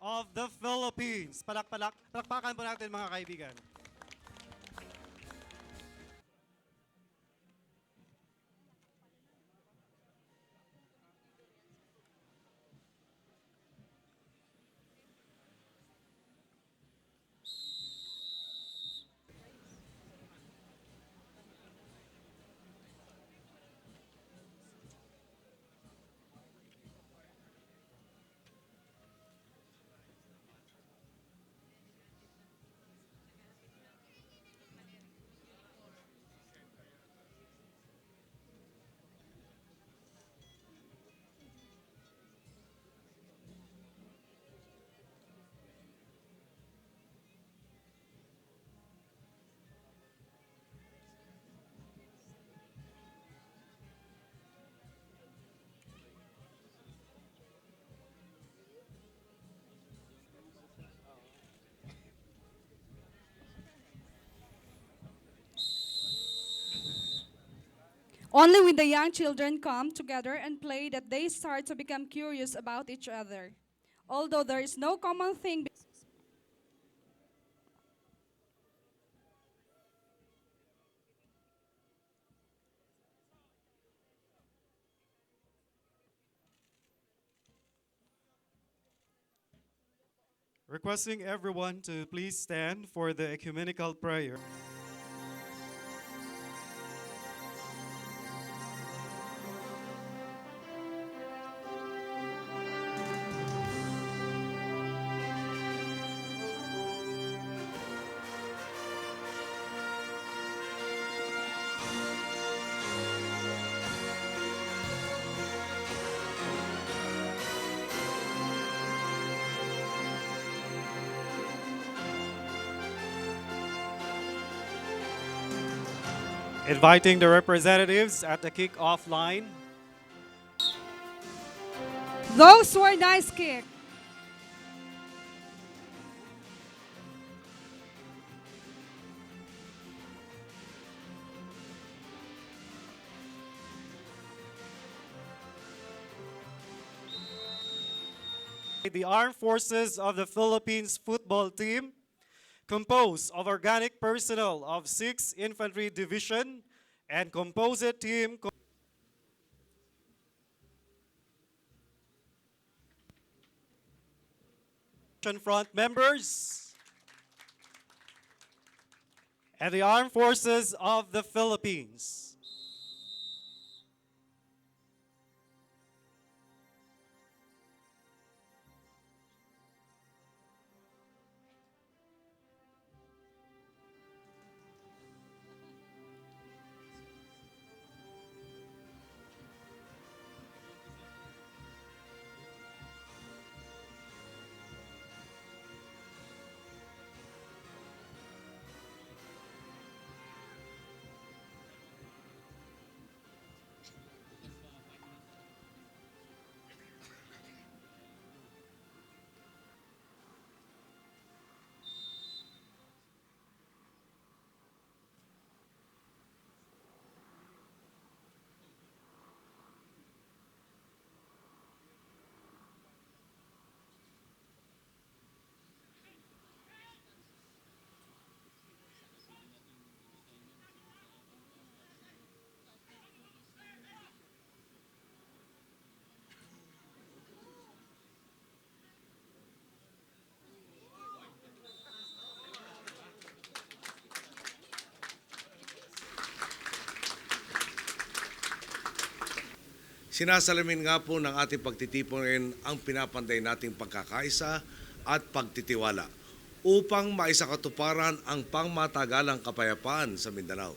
of the Philippines. Palakpakan po natin mga kaibigan. Only when the young children come together and play that they start to become curious about each other. Although there is no common thing. Requesting everyone to please stand for the ecumenical prayer. Inviting the representatives at the kick-off line. Those were nice kick. The Armed Forces of the Philippines football team, composed of organic personnel of 6th Infantry Division and composite team front members, and the Armed Forces of the Philippines. Sinasalamin nga po ng ating pagtitipon ang pinapanday nating pagkakaisa at pagtitiwala upang maisakatuparan ang pangmatagalang kapayapaan sa Mindanao.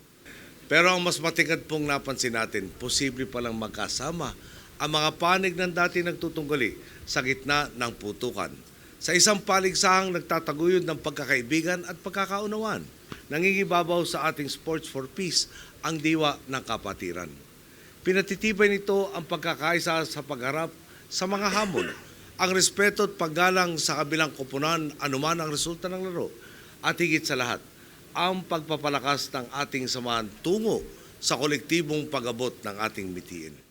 Pero ang mas matingkad pong napansin natin, posible palang magkasama ang mga panig ng dati nagtutunggali sa gitna ng putukan. Sa isang paligsahang nagtataguyod ng pagkakaibigan at pagkakaunawan, nangingibabaw sa ating Sports for Peace ang diwa ng kapatiran. Pinatitibay nito ang pagkakaisa sa pagharap sa mga hamon, ang respeto at paggalang sa kabilang koponan anuman ang resulta ng laro, at higit sa lahat, ang pagpapalakas ng ating samahan tungo sa kolektibong pag-abot ng ating mitiin.